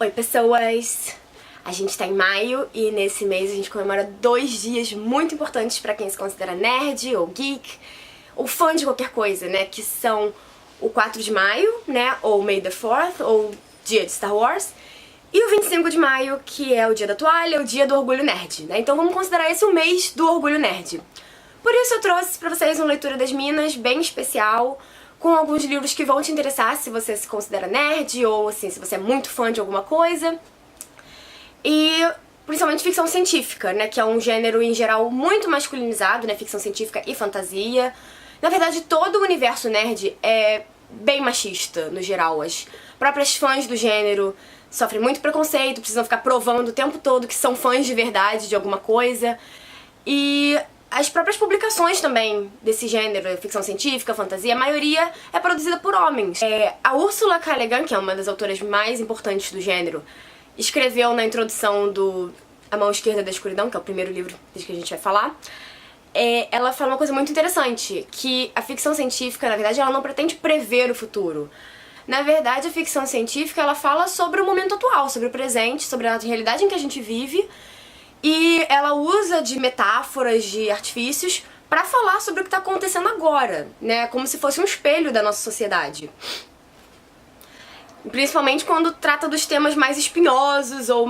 Oi pessoas! A gente tá em maio e nesse mês a gente comemora 2 dias muito importantes pra quem se considera nerd ou geek ou fã de qualquer coisa, né? Que são o 4 de maio, né? Ou May the 4th, ou dia de Star Wars. E o 25 de maio, que é o dia da toalha, o dia do orgulho nerd, né? Então vamos considerar esse o mês do orgulho nerd. Por isso eu trouxe pra vocês uma leitura das Minas bem especial, com alguns livros que vão te interessar se você se considera nerd ou assim, se você é muito fã de alguma coisa. E principalmente ficção científica, né, que é um gênero em geral muito masculinizado, né, ficção científica e fantasia. Na verdade, todo o universo nerd é bem machista, no geral. As próprias fãs do gênero sofrem muito preconceito, precisam ficar provando o tempo todo que são fãs de verdade de alguma coisa. E as próprias publicações também desse gênero, ficção científica, fantasia, a maioria é produzida por homens. A Ursula K. Le Guin, que é uma das autoras mais importantes do gênero, escreveu na introdução do A Mão Esquerda da Escuridão, que é o primeiro livro que a gente vai falar, ela fala uma coisa muito interessante, que a ficção científica, na verdade, ela não pretende prever o futuro. Na verdade, a ficção científica, ela fala sobre o momento atual, sobre o presente, sobre a realidade em que a gente vive, e ela usa de metáforas, de artifícios, pra falar sobre o que tá acontecendo agora, né? Como se fosse um espelho da nossa sociedade. Principalmente quando trata dos temas mais espinhosos ou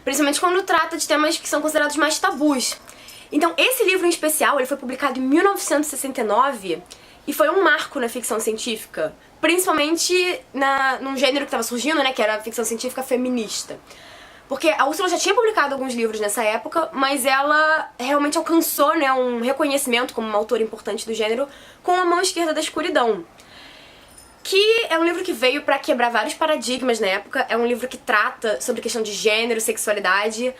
principalmente quando trata de temas que são considerados mais tabus. Então, esse livro em especial, ele foi publicado em 1969 e foi um marco na ficção científica, principalmente num gênero que estava surgindo, né, que era a ficção científica feminista. Porque a Ursula já tinha publicado alguns livros nessa época, mas ela realmente alcançou, né, um reconhecimento como uma autora importante do gênero com A Mão Esquerda da Escuridão, que é um livro que veio pra quebrar vários paradigmas na época. É um livro que trata sobre questão de gênero, sexualidade,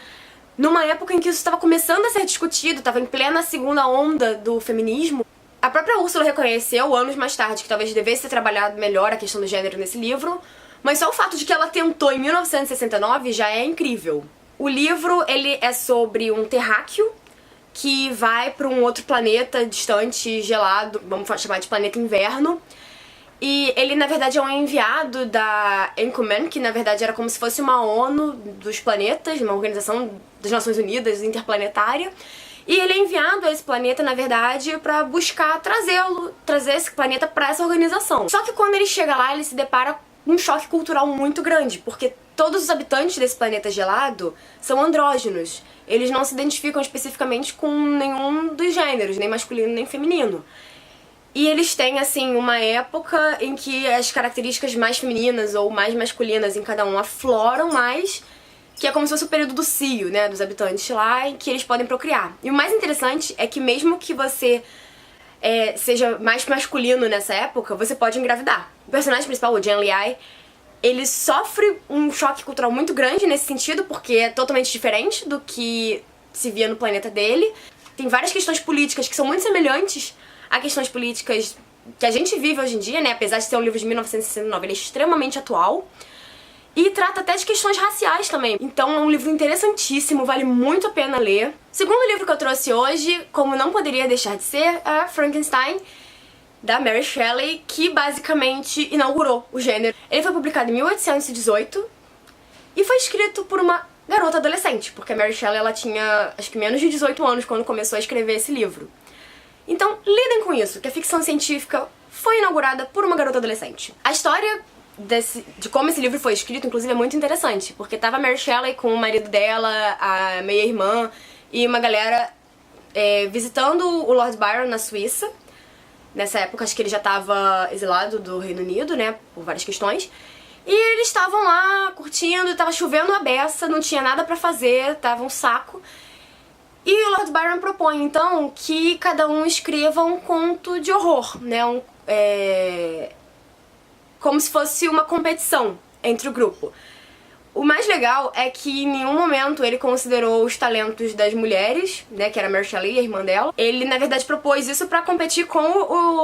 numa época em que isso estava começando a ser discutido, estava em plena segunda onda do feminismo. A própria Ursula reconheceu, anos mais tarde, que talvez devesse ter trabalhado melhor a questão do gênero nesse livro, mas só o fato de que ela tentou em 1969 já é incrível. O livro, ele é sobre um terráqueo que vai pra um outro planeta distante, gelado, vamos chamar de planeta inverno. E ele, na verdade, é um enviado da Anchorman, que na verdade era como se fosse uma ONU dos planetas, uma organização das Nações Unidas interplanetária. E ele é enviado a esse planeta, na verdade, pra buscar trazer esse planeta pra essa organização. Só que quando ele chega lá, ele se depara com um choque cultural muito grande, porque todos os habitantes desse planeta gelado são andrógenos. Eles não se identificam especificamente com nenhum dos gêneros, nem masculino nem feminino. E eles têm, assim, uma época em que as características mais femininas ou mais masculinas em cada um afloram mais, que é como se fosse o período do cio, né, dos habitantes lá, em que eles podem procriar. E o mais interessante é que mesmo que você seja mais masculino nessa época, você pode engravidar. O personagem principal, o Jian Liai, ele sofre um choque cultural muito grande nesse sentido, porque é totalmente diferente do que se via no planeta dele. Tem várias questões políticas que são muito semelhantes a questões políticas que a gente vive hoje em dia, né? Apesar de ser um livro de 1969, ele é extremamente atual. E trata até de questões raciais também. Então é um livro interessantíssimo, vale muito a pena ler. O segundo livro que eu trouxe hoje, como não poderia deixar de ser, é Frankenstein, da Mary Shelley, que basicamente inaugurou o gênero. Ele foi publicado em 1818 e foi escrito por uma garota adolescente, porque a Mary Shelley ela tinha acho que menos de 18 anos quando começou a escrever esse livro. Então, lidem com isso, que a ficção científica foi inaugurada por uma garota adolescente. A história de como esse livro foi escrito, inclusive, é muito interessante, porque tava a Mary Shelley com o marido dela, a meia-irmã e uma galera visitando o Lord Byron na Suíça. Nessa época, acho que ele já tava exilado do Reino Unido, né, por várias questões. E eles estavam lá curtindo, tava chovendo a beça, não tinha nada pra fazer, tava um saco. E o Lord Byron propõe, então, que cada um escreva um conto de horror, né? Como se fosse uma competição entre o grupo. O mais legal é que em nenhum momento ele considerou os talentos das mulheres, né? Que era a Mary Shelley, a irmã dela. Ele, na verdade, propôs isso pra competir com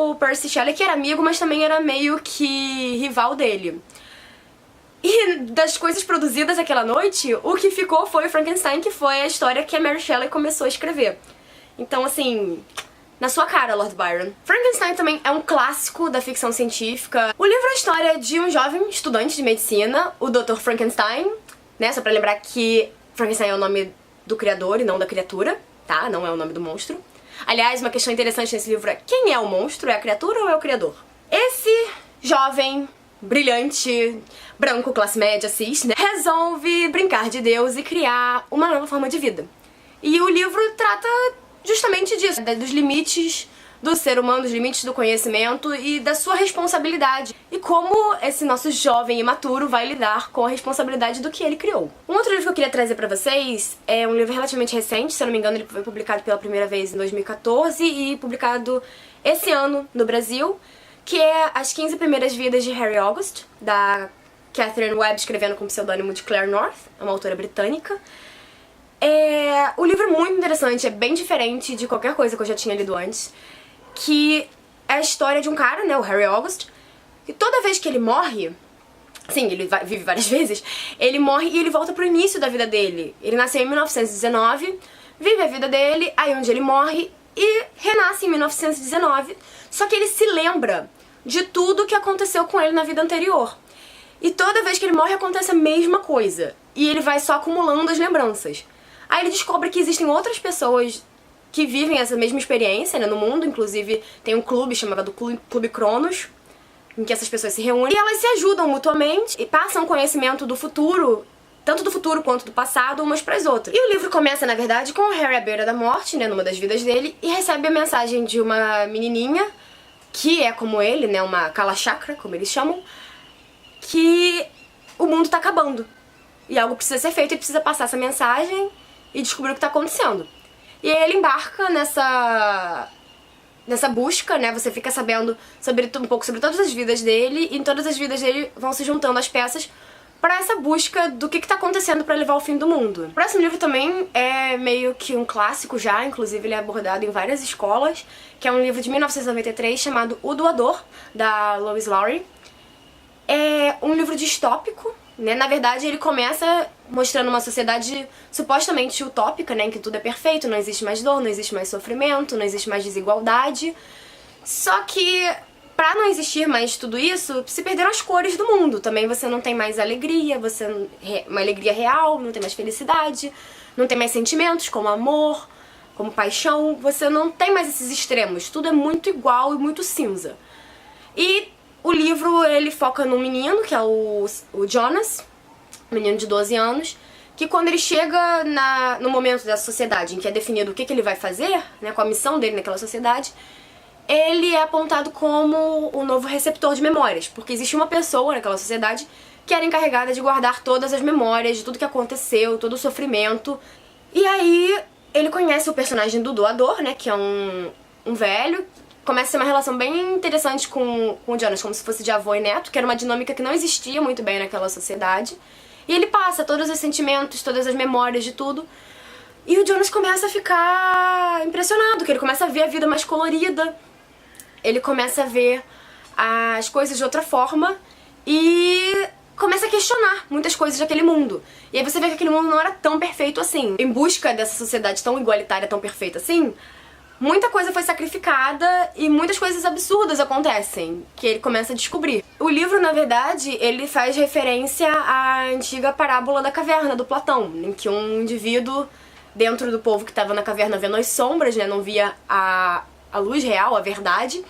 o Percy Shelley, que era amigo, mas também era meio que rival dele. E das coisas produzidas aquela noite, o que ficou foi o Frankenstein, que foi a história que a Mary Shelley começou a escrever. Então, assim, na sua cara, Lord Byron. Frankenstein também é um clássico da ficção científica. O livro é a história de um jovem estudante de medicina, o Dr. Frankenstein, né? Só pra lembrar que Frankenstein é o nome do criador e não da criatura, tá? Não é o nome do monstro. Aliás, uma questão interessante nesse livro é: quem é o monstro? É a criatura ou é o criador? Esse jovem, brilhante, branco, classe média, cis, né, resolve brincar de Deus e criar uma nova forma de vida. E o livro trata justamente disso, dos limites do ser humano, dos limites do conhecimento e da sua responsabilidade. E como esse nosso jovem imaturo vai lidar com a responsabilidade do que ele criou. Um outro livro que eu queria trazer pra vocês é um livro relativamente recente, se eu não me engano ele foi publicado pela primeira vez em 2014 e publicado esse ano no Brasil, que é As 15 Primeiras Vidas de Harry August, da Catherine Webb, escrevendo com o pseudônimo de Claire North, uma autora britânica. O livro é muito interessante, é bem diferente de qualquer coisa que eu já tinha lido antes, que é a história de um cara, né, o Harry August, e toda vez que ele morre, sim, ele vive várias vezes, ele morre e ele volta pro início da vida dele. Ele nasceu em 1919, vive a vida dele, aí onde ele morre e renasce em 1919, só que ele se lembra de tudo que aconteceu com ele na vida anterior. E toda vez que ele morre acontece a mesma coisa, e ele vai só acumulando as lembranças. Aí ele descobre que existem outras pessoas que vivem essa mesma experiência, né, no mundo. Inclusive tem um clube chamado Clube Cronos, em que essas pessoas se reúnem e elas se ajudam mutuamente e passam conhecimento do futuro, tanto do futuro quanto do passado, umas pras outras. E o livro começa, na verdade, com o Harry à beira da morte, né, numa das vidas dele, e recebe a mensagem de uma menininha, que é como ele, né, uma Kalachakra, como eles chamam, que o mundo tá acabando. E algo precisa ser feito e precisa passar essa mensagem e descobrir o que tá acontecendo. E aí ele embarca nessa busca, né? Você fica sabendo um pouco sobre todas as vidas dele, e em todas as vidas dele vão se juntando as peças pra essa busca do que tá acontecendo pra levar ao fim do mundo. O próximo livro também é meio que um clássico já, inclusive ele é abordado em várias escolas, que é um livro de 1993 chamado O Doador, da Lois Lowry. É um livro distópico, né? Na verdade, ele começa mostrando uma sociedade supostamente utópica, né? Em que tudo é perfeito, não existe mais dor, não existe mais sofrimento, não existe mais desigualdade. Só que, pra não existir mais tudo isso, se perderam as cores do mundo. Também você não tem mais alegria, uma alegria real, não tem mais felicidade, não tem mais sentimentos como amor, como paixão. Você não tem mais esses extremos. Tudo é muito igual e muito cinza. E o livro, ele foca num menino, que é o Jonas, um menino de 12 anos, que quando ele chega no momento da sociedade em que é definido o que ele vai fazer, né, com a missão dele naquela sociedade, ele é apontado como o novo receptor de memórias, porque existe uma pessoa naquela sociedade que era encarregada de guardar todas as memórias de tudo que aconteceu, todo o sofrimento. E aí ele conhece o personagem do doador, né, que é um velho. Começa a ser uma relação bem interessante com o Jonas, como se fosse de avô e neto, que era uma dinâmica que não existia muito bem naquela sociedade. E ele passa todos os sentimentos, todas as memórias de tudo. E o Jonas começa a ficar impressionado, que ele começa a ver a vida mais colorida. Ele começa a ver as coisas de outra forma e começa a questionar muitas coisas daquele mundo. E aí você vê que aquele mundo não era tão perfeito assim. Em busca dessa sociedade tão igualitária, tão perfeita assim, muita coisa foi sacrificada e muitas coisas absurdas acontecem, que ele começa a descobrir. O livro, na verdade, ele faz referência à antiga parábola da caverna, do Platão, em que um indivíduo dentro do povo que estava na caverna vendo as sombras, né, não via a luz real, a verdade,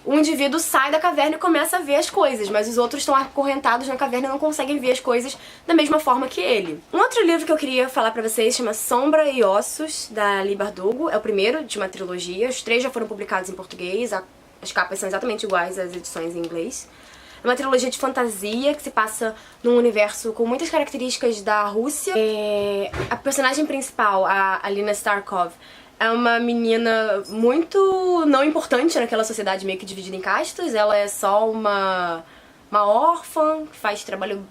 o indivíduo sai da caverna e começa a ver as coisas, mas os outros estão acorrentados na caverna e não conseguem ver as coisas da mesma forma que ele. Um outro livro que eu queria falar pra vocês chama Sombra e Ossos, da Leigh Bardugo. É o primeiro de uma trilogia, os 3 já foram publicados em português, as capas são exatamente iguais às edições em inglês. É uma trilogia de fantasia que se passa num universo com muitas características da Rússia. A personagem principal, a Alina Starkov, é uma menina muito não importante naquela sociedade meio que dividida em castas. Ela é só uma órfã que faz trabalho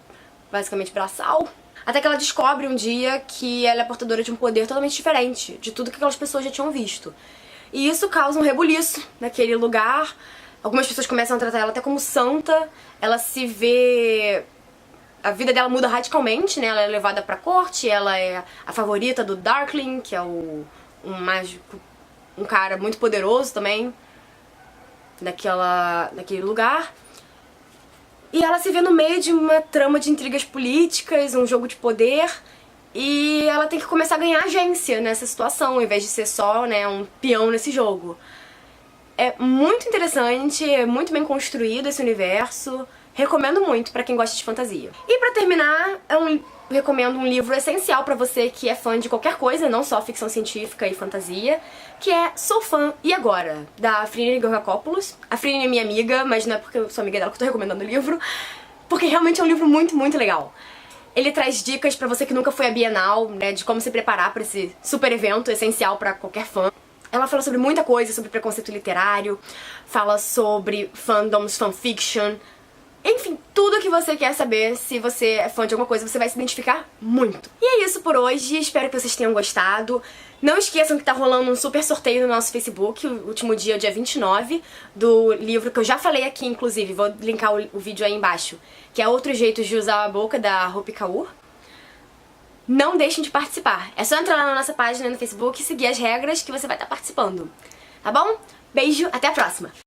basicamente braçal. Até que ela descobre um dia que ela é portadora de um poder totalmente diferente de tudo que aquelas pessoas já tinham visto. E isso causa um rebuliço naquele lugar. Algumas pessoas começam a tratar ela até como santa. Ela se vê... A vida dela muda radicalmente, né? Ela é levada pra corte, ela é a favorita do Darkling, que é um mágico um cara muito poderoso também naquele lugar. E ela se vê no meio de uma trama de intrigas políticas, um jogo de poder, e ela tem que começar a ganhar agência nessa situação, ao invés de ser só, né, um peão nesse jogo. É muito interessante, é muito bem construído esse universo. Recomendo muito pra quem gosta de fantasia. E pra terminar, recomendo um livro essencial pra você que é fã de qualquer coisa, não só ficção científica e fantasia, que é Sou Fã, e Agora, da Afrine Georgakopoulos. A Afrine é minha amiga, mas não é porque eu sou amiga dela que eu tô recomendando o livro, porque realmente é um livro muito, muito legal. Ele traz dicas pra você que nunca foi à Bienal, né, de como se preparar pra esse super evento essencial pra qualquer fã. Ela fala sobre muita coisa, sobre preconceito literário, fala sobre fandoms, fanfiction, enfim, tudo que você quer saber. Se você é fã de alguma coisa, você vai se identificar muito. E é isso por hoje, espero que vocês tenham gostado. Não esqueçam que tá rolando um super sorteio no nosso Facebook, o último dia, dia 29, do livro que eu já falei aqui, inclusive, vou linkar o vídeo aí embaixo, que é Outros Jeitos de Usar a Boca, da Rupi Kaur. Não deixem de participar. É só entrar lá na nossa página no Facebook e seguir as regras que você vai estar participando. Tá bom? Beijo, até a próxima!